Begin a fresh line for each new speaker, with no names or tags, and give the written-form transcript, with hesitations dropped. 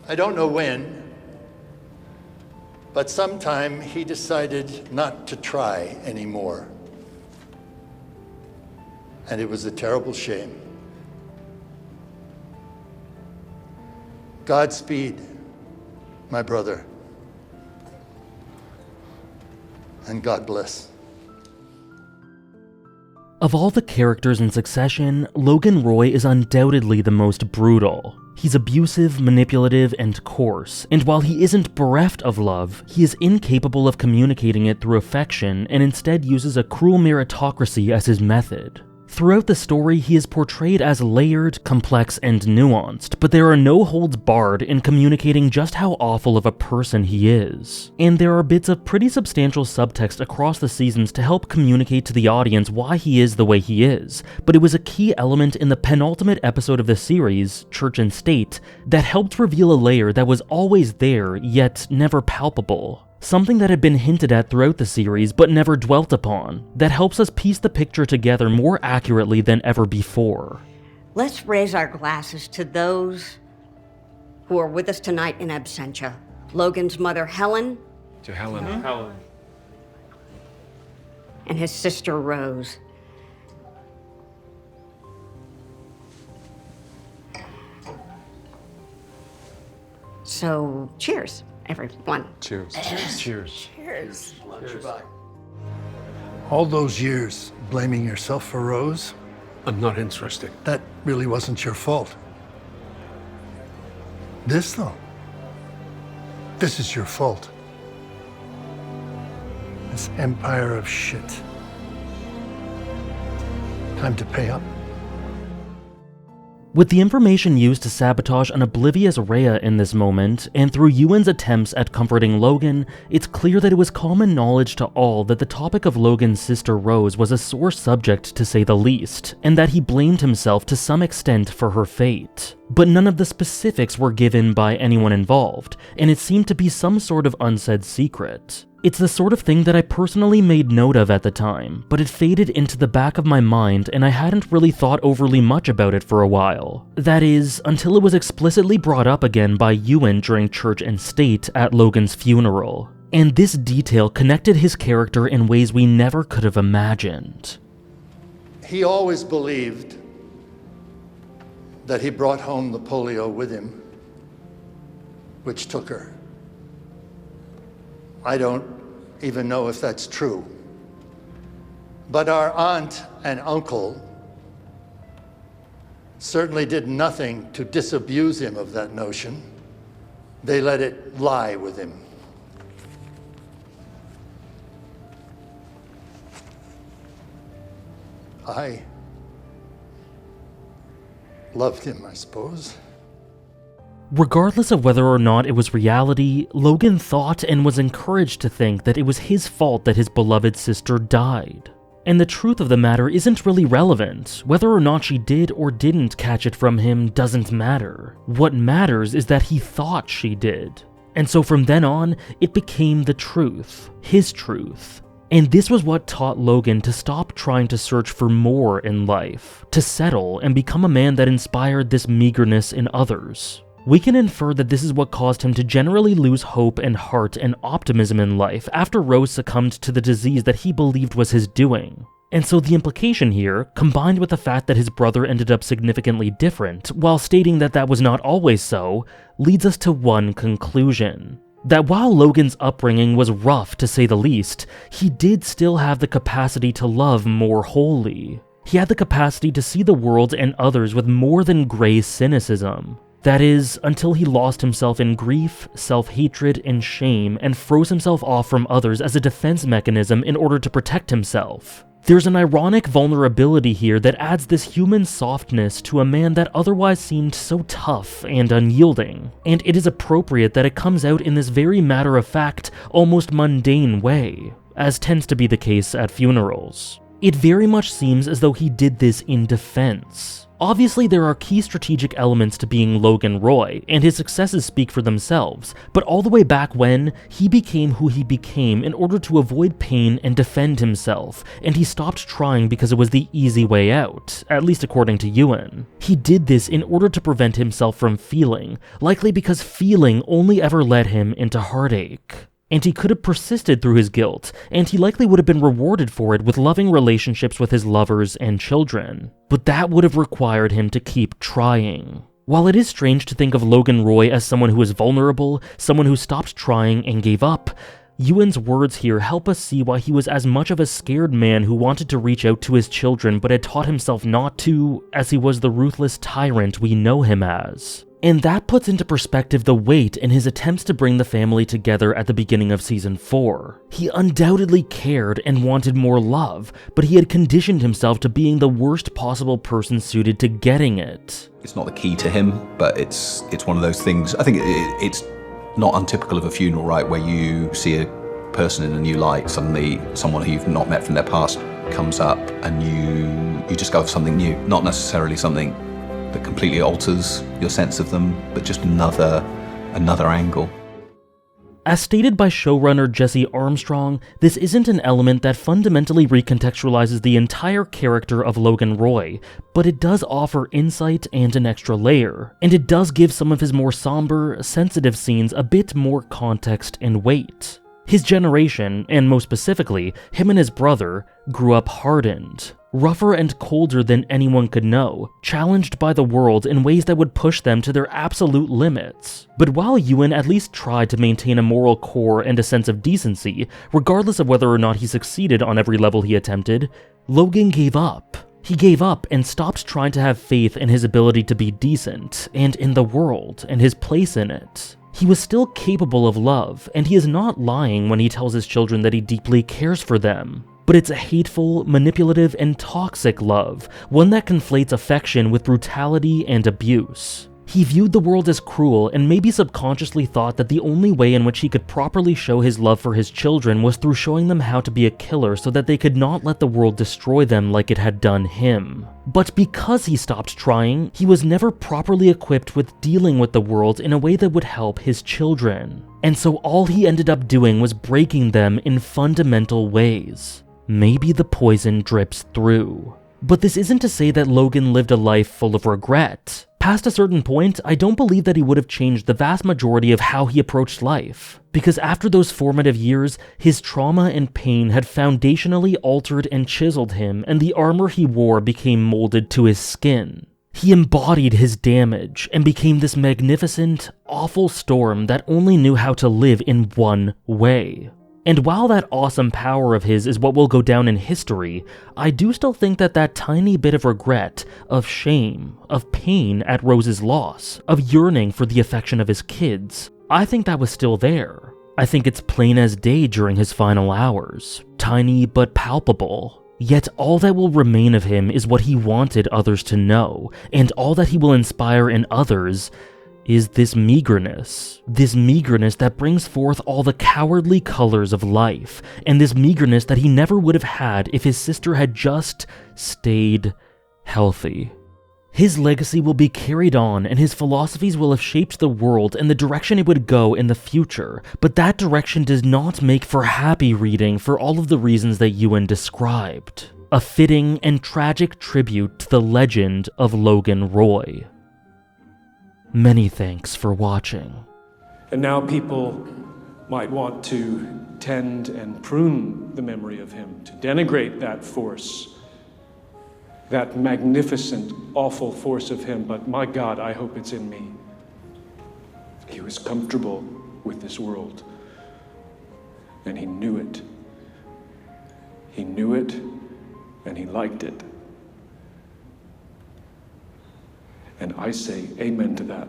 I don't know when, but sometime he decided not to try anymore. And it was a terrible shame. Godspeed, my brother. And God bless.
Of all the characters in Succession, Logan Roy is undoubtedly the most brutal. He's abusive, manipulative, and coarse, and while he isn't bereft of love, he is incapable of communicating it through affection and instead uses a cruel meritocracy as his method. Throughout the story, he is portrayed as layered, complex, and nuanced, but there are no holds barred in communicating just how awful of a person he is. And there are bits of pretty substantial subtext across the seasons to help communicate to the audience why he is the way he is, but it was a key element in the penultimate episode of the series, Church and State, that helped reveal a layer that was always there, yet never palpable. Something that had been hinted at throughout the series but never dwelt upon, that helps us piece the picture together more accurately than ever before.
Let's raise our glasses to those who are with us tonight in absentia. Logan's mother, Helen.
To Helen.
Mm-hmm. Helen.
And his sister, Rose. So, cheers, everyone.
Cheers.
Cheers.
Cheers.
All those years blaming yourself for Rose,
I'm not interested.
that really wasn't your fault. This, though, this is your fault. This empire of shit. Time to pay up.
With the information used to sabotage an oblivious Rhea in this moment, and through Ewan's attempts at comforting Logan, it's clear that it was common knowledge to all that the topic of Logan's sister Rose was a sore subject to say the least, and that he blamed himself to some extent for her fate. But none of the specifics were given by anyone involved, and it seemed to be some sort of unsaid secret. It's the sort of thing that I personally made note of at the time, but it faded into the back of my mind and I hadn't really thought overly much about it for a while. That is, until it was explicitly brought up again by Ewan during Church and State at Logan's funeral. And this detail connected his character in ways we never could have imagined.
He always believed that he brought home the polio with him, which took her. I don't even know if that's true. But our aunt and uncle certainly did nothing to disabuse him of that notion. They let it lie with him. I loved him, I suppose.
Regardless of whether or not it was reality, Logan thought and was encouraged to think that it was his fault that his beloved sister died. And the truth of the matter isn't really relevant. Whether or not she did or didn't catch it from him doesn't matter. What matters is that he thought she did. And so from then on, it became the truth. His truth. And this was what taught Logan to stop trying to search for more in life, to settle and become a man that inspired this meagerness in others. We can infer that this is what caused him to generally lose hope and heart and optimism in life after Rose succumbed to the disease that he believed was his doing. And so the implication here, combined with the fact that his brother ended up significantly different, while stating that that was not always so, leads us to one conclusion. That while Logan's upbringing was rough to say the least, he did still have the capacity to love more wholly. He had the capacity to see the world and others with more than gray cynicism. That is, until he lost himself in grief, self-hatred, and shame, and froze himself off from others as a defense mechanism in order to protect himself. There's an ironic vulnerability here that adds this human softness to a man that otherwise seemed so tough and unyielding, and it is appropriate that it comes out in this very matter-of-fact, almost mundane way, as tends to be the case at funerals. It very much seems as though he did this in defense. Obviously, there are key strategic elements to being Logan Roy, and his successes speak for themselves, but all the way back when, he became who he became in order to avoid pain and defend himself, and he stopped trying because it was the easy way out, at least according to Ewan. He did this in order to prevent himself from feeling, likely because feeling only ever led him into heartache. And he could have persisted through his guilt, and he likely would have been rewarded for it with loving relationships with his lovers and children. But that would have required him to keep trying. While it is strange to think of Logan Roy as someone who is vulnerable, someone who stopped trying and gave up, Ewan's words here help us see why he was as much of a scared man who wanted to reach out to his children but had taught himself not to, as he was the ruthless tyrant we know him as. And that puts into perspective the weight in his attempts to bring the family together at the beginning of Season 4. He undoubtedly cared and wanted more love, but he had conditioned himself to being the worst possible person suited to getting it.
It's not the key to him, but it's one of those things. I think it's not untypical of a funeral, right, where you see a person in a new light. Suddenly someone who you've not met from their past comes up and you discover something new, not necessarily something that completely alters your sense of them, but just another angle.
As stated by showrunner Jesse Armstrong, this isn't an element that fundamentally recontextualizes the entire character of Logan Roy, but it does offer insight and an extra layer, and it does give some of his more somber, sensitive scenes a bit more context and weight. His generation, and most specifically, him and his brother, grew up hardened, rougher and colder than anyone could know, challenged by the world in ways that would push them to their absolute limits. But while Ewan at least tried to maintain a moral core and a sense of decency, regardless of whether or not he succeeded on every level he attempted, Logan gave up. He gave up and stopped trying to have faith in his ability to be decent, and in the world, and his place in it. He was still capable of love, and he is not lying when he tells his children that he deeply cares for them. But it's a hateful, manipulative, and toxic love, one that conflates affection with brutality and abuse. He viewed the world as cruel and maybe subconsciously thought that the only way in which he could properly show his love for his children was through showing them how to be a killer so that they could not let the world destroy them like it had done him. But because he stopped trying, he was never properly equipped with dealing with the world in a way that would help his children. And so all he ended up doing was breaking them in fundamental ways. Maybe the poison drips through. But this isn't to say that Logan lived a life full of regret. Past a certain point, I don't believe that he would have changed the vast majority of how he approached life. Because after those formative years, his trauma and pain had foundationally altered and chiseled him, and the armor he wore became molded to his skin. He embodied his damage and became this magnificent, awful storm that only knew how to live in one way. And while that awesome power of his is what will go down in history, I do still think that that tiny bit of regret, of shame, of pain at Rose's loss, of yearning for the affection of his kids, I think that was still there. I think it's plain as day during his final hours, tiny but palpable. Yet all that will remain of him is what he wanted others to know, and all that he will inspire in others is this meagerness that brings forth all the cowardly colors of life, and this meagerness that he never would have had if his sister had just stayed healthy. His legacy will be carried on, and his philosophies will have shaped the world and the direction it would go in the future, but that direction does not make for happy reading for all of the reasons that Ewan described. A fitting and tragic tribute to the legend of Logan Roy. Many thanks for watching.
And now people might want to tend and prune the memory of him, to denigrate that force, that magnificent, awful force of him, but my God, I hope it's in me. He was comfortable with this world, and he knew it. He knew it, and he liked it. And I say amen to that.